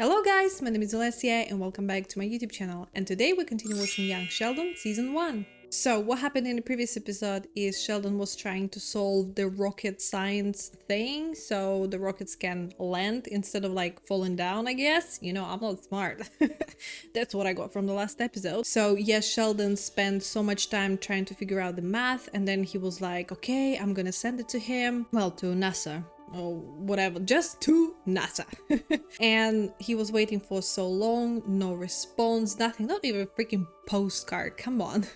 Hello guys, my name is Alessia and welcome back to my YouTube channel, and today we continue watching Young Sheldon Season 1. So what happened in the previous episode is Sheldon was trying to solve the rocket science thing so the rockets can land instead of like falling down, I guess. You know, I'm not smart. That's what I got from the last episode. So yes, Sheldon spent so much time trying to figure out the math, and then he was like, okay, I'm gonna send it to him, well, to NASA. Or whatever, just to NASA. And he was waiting for so long, no response, nothing, not even a freaking postcard, come on.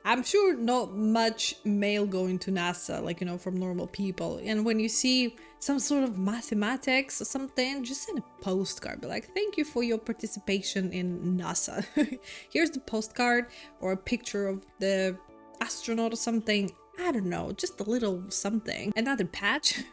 I'm sure not much mail going to NASA, like, you know, from normal people. And when you see some sort of mathematics or something, just send a postcard, be like, thank you for your participation in NASA. Here's the postcard, or a picture of the astronaut or something. I don't know, just a little something. Another patch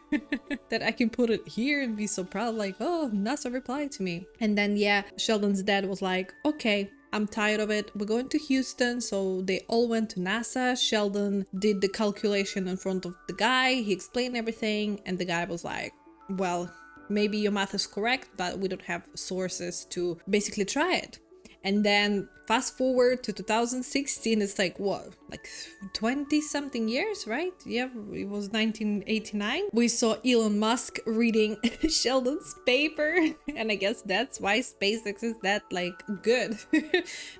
that I can put it here and be so proud, like, oh, NASA replied to me. And then, yeah, Sheldon's dad was like, okay, I'm tired of it. We're going to Houston. So they all went to NASA. Sheldon did the calculation in front of the guy. He explained everything. And the guy was like, well, maybe your math is correct, but we don't have sources to basically try it. And then fast forward to 2016, it's like, what, like 20 something years, right? Yeah, it was 1989. We saw Elon Musk reading Sheldon's paper, and I guess that's why SpaceX is that like good,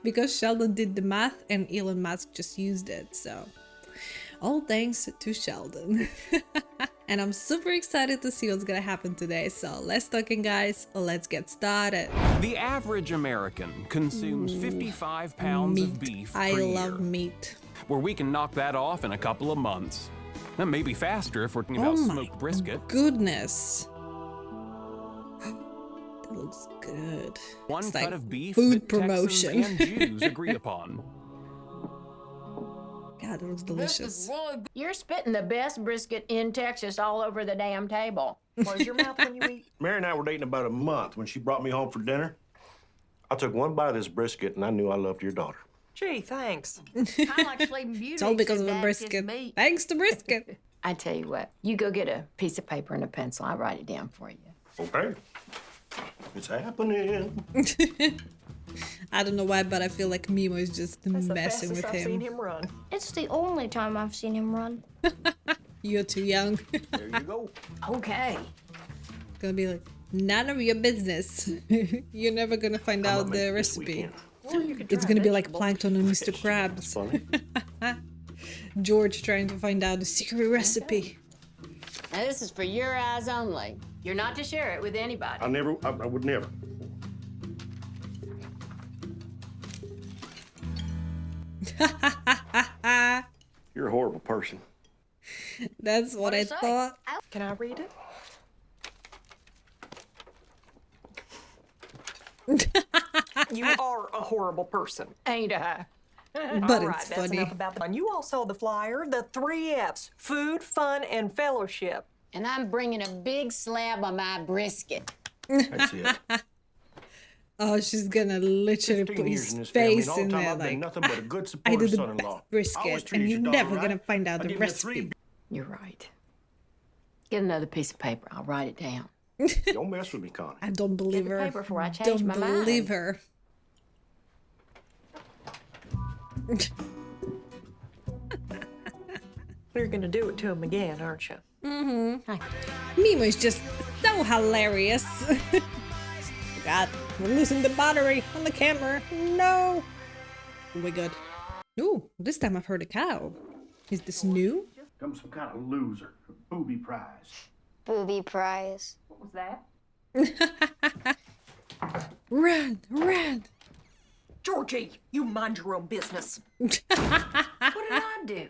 because Sheldon did the math and Elon Musk just used it. So all thanks to Sheldon. And I'm super excited to see what's gonna happen today. So let's talking, guys. Let's get started. The average American consumes 55 pounds of beef per year. I love meat. Where we can knock that off in a couple of months. And maybe faster if we're talking about smoked brisket. Goodness. That looks good. One It's cut like of beef food that promotion. Texans and Jews agree upon. God, it looks delicious. You're spitting the best brisket in Texas all over the damn table. Close your mouth when you eat. Mary and I were dating about a month when she brought me home for dinner. I took one bite of this brisket and I knew I loved your daughter. Gee, thanks. I like Sleeping Beauty. It's all because of except a that's just brisket. meat. Thanks to brisket. I tell you what, you go get a piece of paper and a pencil. I'll write it down for you. Okay. It's happening. I don't know why, but I feel like Meemaw is just That's the messing fastest with I've seen him. him run. It's the only time I've seen him run. You're too young. There you go. Okay. Gonna be like, none of your business. You're never gonna find I'm out gonna make the it this recipe. weekend. Well, you could It's try gonna be like vegetables. Plankton and Mr. It's Krabs. funny. George trying to find out the secret recipe. Now this is for your eyes only. You're not to share it with anybody. I would never. You're a horrible person. That's what I it say? thought. Can I read it? You are a horrible person. Ain't I? But All right, it's that's funny. enough about that. And you all saw the flyer, the 3 F's, food, fun, and fellowship. And I'm bringing a big slab of my brisket. That's it. Oh, she's gonna literally 15 put years his in this family, face and all the in time there I've been like, nothing but a good I supportive did the son-in-law. best brisket, Always and treated you're your never daughter gonna right. find out I the give you 3 recipe. You're right. Get another piece of paper. I'll write it down. Don't mess with me, Connie. I don't believe the her. paper before I change Don't my believe mind. her. You're gonna do it to him again, aren't you? Meemaw is just so hilarious. God, we're losing the battery on the camera. No. We good. Ooh, this time I've heard a cow. Is this new? I'm some kind of loser. A booby prize. Booby prize. What was that? Run. Georgie, you mind your own business. What did I do?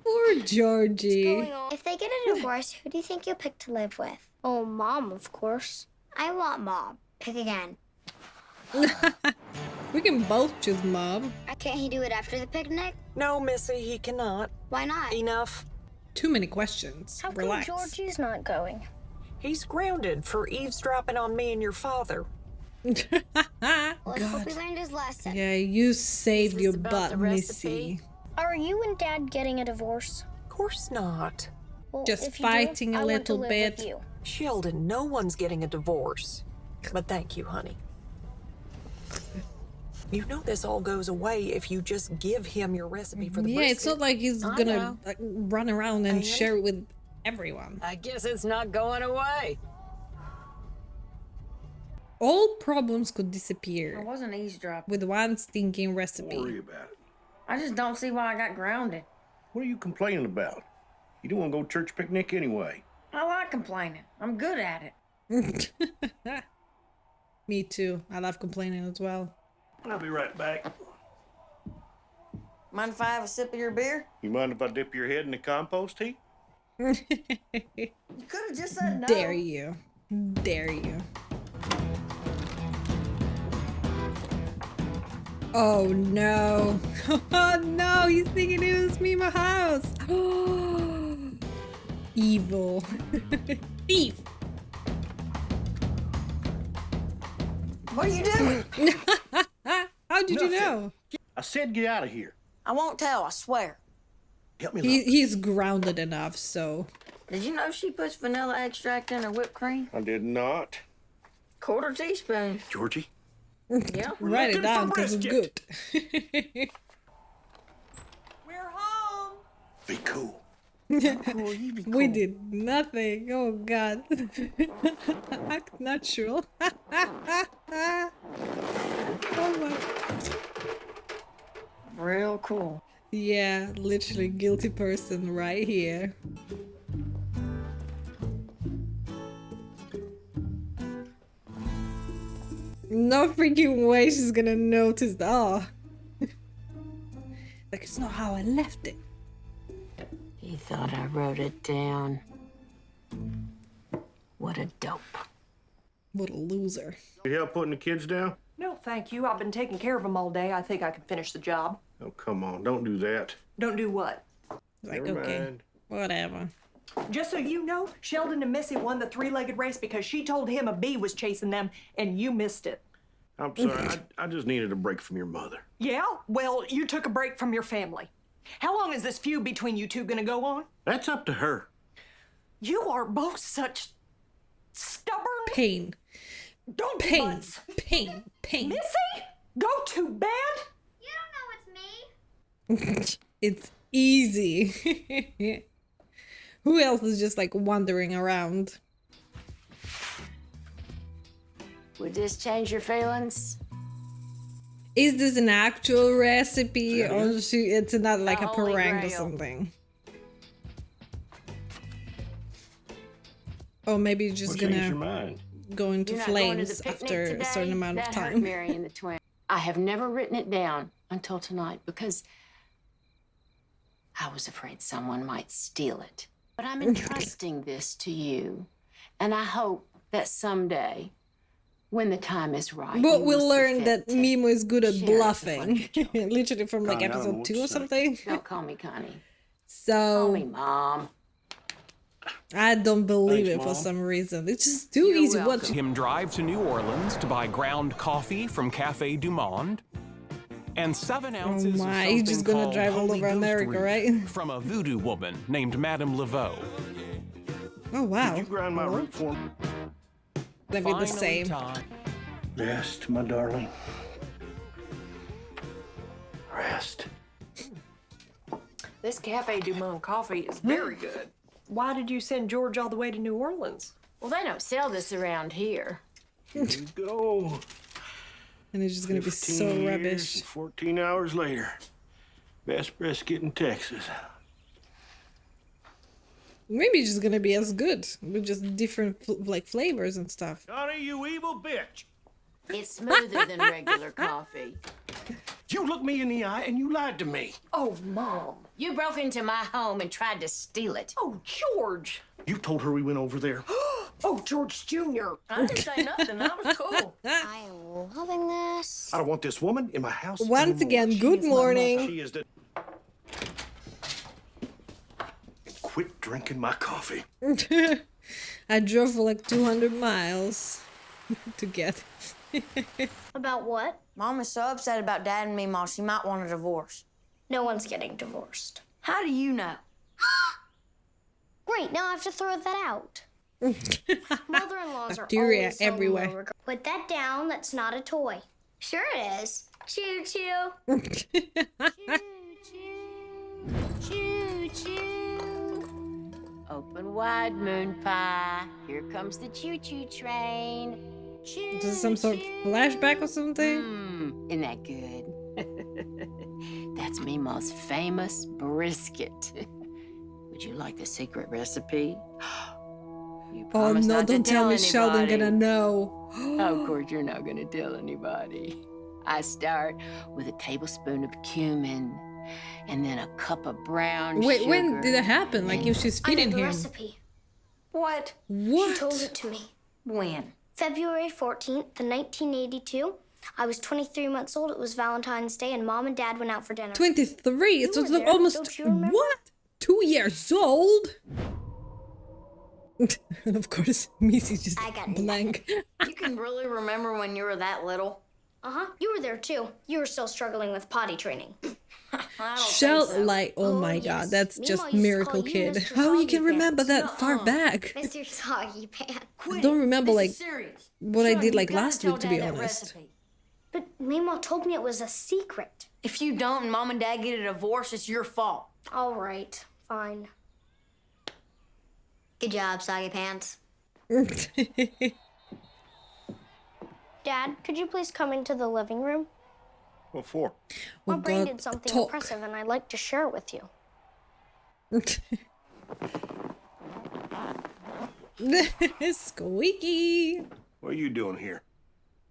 Poor Georgie. If they get a divorce, who do you think you'll pick to live with? Oh, Mom, of course. I want Mom. Pick again. We can both choose Mom. Can't he do it after the picnic? No, Missy, he cannot. Why not? Enough. Too many questions. How come Relax. Georgie's not going? He's grounded for eavesdropping on me and your father. Let's hope God. he learned his lesson. Yeah, you saved this your about butt, the Missy. recipe? Are you and Dad getting a divorce? Of course not. Well, Just if you do, fighting a I want to little live bit. with you. Sheldon, no one's getting a divorce. But thank you, honey. You know this all goes away if you just give him your recipe for the Yeah, brisket. it's not like he's I gonna know. like, run around and share it with everyone. I guess it's not going away. All problems could I disappear wasn't eavesdropping. with one stinking Don't worry recipe. about it. I just don't see why I got grounded. What are you complaining about? You don't want to go to church picnic anyway. I like complaining. I'm good at it. Me too. I love complaining as well. I'll be right back. Mind if I have a sip of your beer? You mind if I dip your head in the compost heap? You could have just said no. Dare you. Dare you. Oh no. Oh no, he's thinking it was Meemaw house. Evil. Thief. What are you doing? How did you Nothing. know? I said get out of here. I won't tell, I swear. Help me He's grounded enough, so. Did you know she puts vanilla extract in her whipped cream? I did not. Quarter teaspoon. Georgie? Yeah. Write it looking down for because it's good. brisket. We're home. Be cool. We did nothing. Oh god. Act natural. Oh my. Real cool. Yeah, literally guilty person right here. No freaking way she's gonna notice that. Oh. Like, it's not how I left it. He thought I wrote it down. What a dope. What a loser. You help putting the kids down? No, thank you. I've been taking care of them all day. I think I can finish the job. Oh, come on. Don't do that. Don't do what? Like, Never okay, mind. whatever. Just so you know, Sheldon and Missy won the three-legged race because she told him a bee was chasing them, and you missed it. I'm sorry. I just needed a break from your mother. Yeah? Well, you took a break from your family. How long is this feud between you two gonna go on? That's up to her. You are both such stubborn. Pain. Don't be Pain. butts. Pain. Pain. Missy, go to bed. You don't know it's me. It's easy. Who else is just like wandering around? Would this change your feelings? Is this an actual recipe or it's not like a Holy parang or Grail. something? Or maybe you're just What changed your gonna mind? go into You're not going to flames the picnic after today? a certain amount of That hurt time. Mary and the twin. I have never written it down until tonight because I was afraid someone might steal it. But I'm entrusting this to you, and I hope that someday, when the time is right, But you we'll will see learn fit that to Meemaw is good at share it with bluffing. your Literally from like Connie, I don't know episode what 2 to or say. something. Don't call me Connie. Call So me Mom. I don't believe Thanks, it for Mom. some reason. It's just too You're easy. welcome. What? Him drive to New Orleans to buy ground coffee from Cafe Du Monde and 7 ounces Oh my, of he's something just gonna called drive all Holy over Ghost America, root right? from a voodoo woman named Madame Laveau. Oh wow. Did you grind my root for me? That'd be the Finally same. time. Rest, my darling. Rest. This Cafe Du Monde coffee is very good. Why did you send George all the way to New Orleans? Well, they don't sell this around here. Here you go. And it's just gonna be 15 so years rubbish. and 14 hours later. Best brisket in Texas. Maybe it's just gonna be as good with just different like flavors and stuff. Johnny, you evil bitch. It's smoother than regular coffee. You looked me in the eye and you lied to me. Oh, Mom. You broke into my home and tried to steal it. Oh, George. You told her we went over there. Oh, George Jr. I didn't say nothing. That was cool. I am loving this. I don't want this woman in my house Once anymore. again, She good is my mother. morning. She is the... Quit drinking my coffee. I drove for like 200 miles to get. About what? Mom is so upset about Dad and Meemaw, she might want a divorce. No one's getting divorced. How do you know? Great, now I have to throw that out. Mother-in-laws are Bacteria always so everywhere. low regard. Put that down. That's not a toy. Sure it is. Choo choo. Choo choo. Open wide, moon pie. Here comes the choo-choo train. Choo, This is some sort of flashback or something? Isn't that good? That's Meemaw's famous brisket. Would you like the secret recipe? You Oh promised no, not to don't tell me Sheldon anybody. gonna know. Of course, you're not gonna tell anybody. I start with a tablespoon of cumin, and then a cup of brown Wait, sugar. when did it happen? Like if she's I know feeding the him. recipe. What? What? She told it to me. When? February 14th, 1982. I was 23 months old. It was Valentine's Day, and Mom and Dad went out for dinner. 23. So were it's there, almost don't you remember? what? 2 years old? And of course, Missy's just I got blank. You can really remember when you were that little? Uh-huh. You were there, too. You were still struggling with potty training. I don't Shell, think so. like, oh my yes. god, that's Meemaw just used to miracle call you kid. Mr. How you Soggy can remember Pants. that far back? Mr. Soggy Pants. I don't remember This like is serious. what I Sure, did you like gotta last tell week, to Dad be that honest. recipe. But Meemaw told me it was a secret. If you don't and Mom and Dad get a divorce, it's your fault. All right, fine. Good job, Soggy Pants. Dad, could you please come into the living room? What for? My Oh brain god, did something talk. impressive, and I'd like to share it with you. Squeaky. What are you doing here?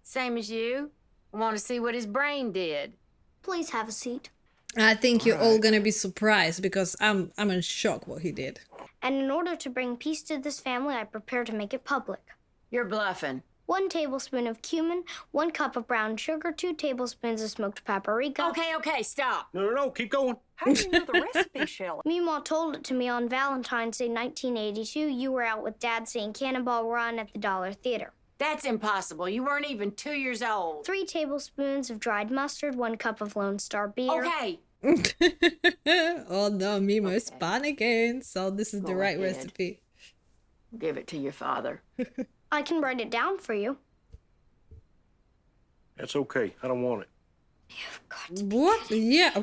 Same as you. I want to see what his brain did. Please have a seat. I think you're all gonna be surprised because I'm in shock what he did. And in order to bring peace to this family, I prepare to make it public. You're bluffing. 1 tablespoon of cumin, 1 cup of brown sugar, 2 tablespoons of smoked paprika. Okay, stop. No, keep going. How do you know the recipe, Sheldon? Meemaw told it to me on Valentine's Day 1982. You were out with Dad seeing Cannonball Run at the Dollar Theater. That's impossible. You weren't even 2 years old. 3 tablespoons of dried mustard, 1 cup of Lone Star beer. Okay. Oh no, Meemaw is panicking. So this is the Go right ahead. recipe. Give it to your father. I can write it down for you. That's okay. I don't want it. What? Yeah.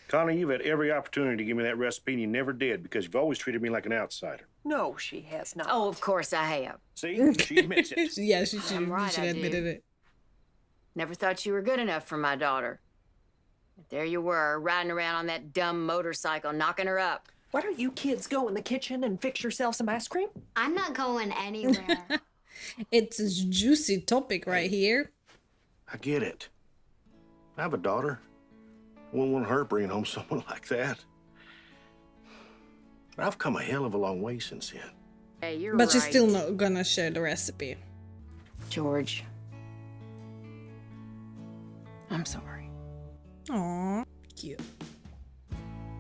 Connie, you've had every opportunity to give me that recipe, and you never did because you've always treated me like an outsider. No, she has not. Oh, of course I have. See? She admits it. Yeah, she should, I'm right, she should I admit do. it. Never thought you were good enough for my daughter. But there you were, riding around on that dumb motorcycle, knocking her up. Why don't you kids go in the kitchen and fix yourself some ice cream? I'm not going anywhere. It's a juicy topic right here. I get it. I have a daughter. I wouldn't want her bringing home someone like that. I've come a hell of a long way since then. Hey, you're But right. she's still not gonna share the recipe. George. I'm sorry. Aww, cute.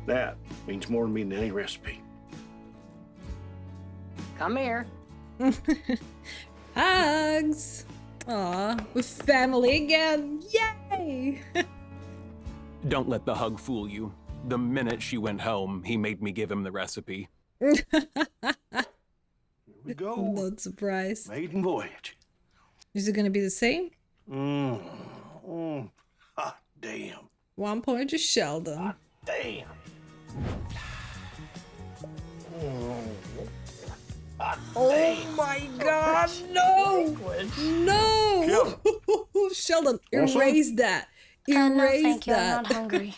That means more to me than any recipe. Come here. Hugs! Aw, with family again! Yay! Don't let the hug fool you. The minute she went home, he made me give him the recipe. Here we go. Not surprised. Maiden voyage. Is it gonna be the same? Hot damn. 1 point to Sheldon. Damn. Oh my god, no! No! Sheldon, Want some? erase that. Erase No, thank you. I'm that. not hungry.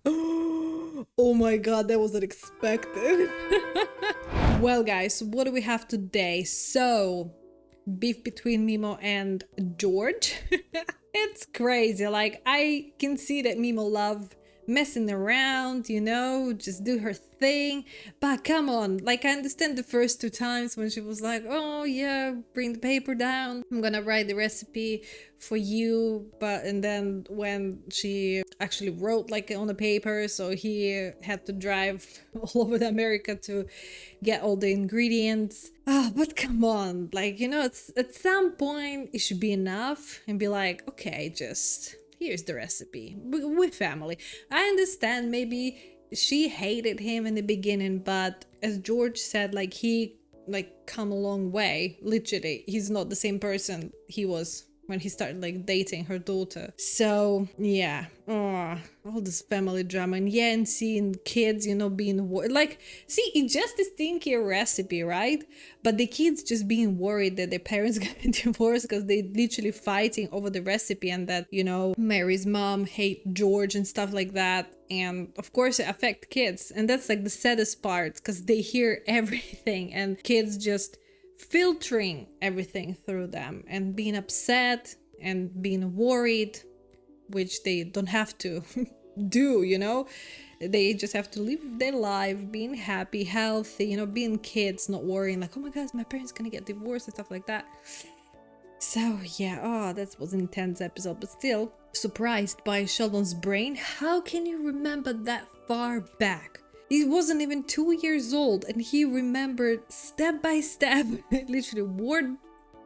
Oh my god, that was unexpected. Well, guys, what do we have today? So, beef between Meemaw and George. It's crazy. Like, I can see that Meemaw love messing around, you know, just do her thing. But come on, like, I understand the first 2 times when she was like, oh yeah, bring the paper down, I'm gonna write the recipe for you. But and then when she actually wrote like on the paper, so he had to drive all over America to get all the ingredients. But come on, like, you know, it's at some point it should be enough and be like, okay, just here's the recipe with family. I understand maybe she hated him in the beginning, but as George said, like, he like come a long way. Literally, he's not the same person he was when he started like dating her daughter. So yeah, all this family drama, and seeing kids, you know, being like, see, it's just a stinky recipe, right? But the kids just being worried that their parents gonna divorce because they literally fighting over the recipe, and that, you know, Mary's mom hate George and stuff like that. And of course it affect kids, and that's like the saddest part, because they hear everything and kids just filtering everything through them and being upset and being worried, which they don't have to do, you know. They just have to live their life being happy, healthy, you know, being kids, not worrying like, oh my god, my parents gonna get divorced and stuff like that. So yeah, that was an intense episode, but still surprised by Sheldon's brain. How can you remember that far back? He wasn't even 2 years old and he remembered step by step, literally word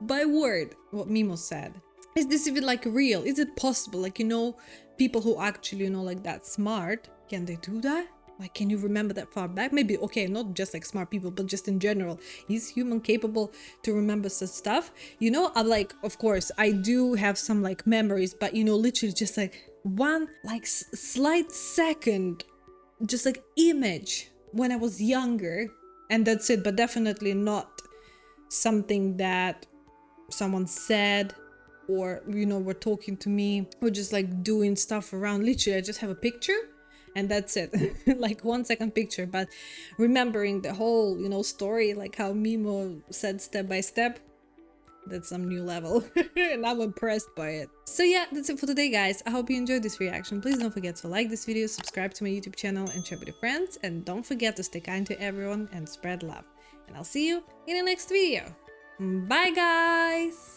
by word, what Meemaw said. Is this even like real? Is it possible? Like, you know, people who actually, you know, like that smart, can they do that? Like, can you remember that far back? Maybe, okay, not just like smart people, but just in general. Is human capable to remember such stuff? You know, I'm like, of course, I do have some like memories, but you know, literally just like one like slight second, just like image when I was younger, and that's it. But definitely not something that someone said, or, you know, were talking to me, or just like doing stuff around. Literally, I just have a picture and that's it. Like 1 second picture, but remembering the whole, you know, story, like how Meemaw said step by step, that's some new level. And I'm impressed by it. So yeah, that's it for today, guys. I hope you enjoyed this reaction. Please don't forget to like this video, subscribe to my YouTube channel, and share with your friends. And don't forget to stay kind to everyone and spread love. And I'll see you in the next video. Bye, guys!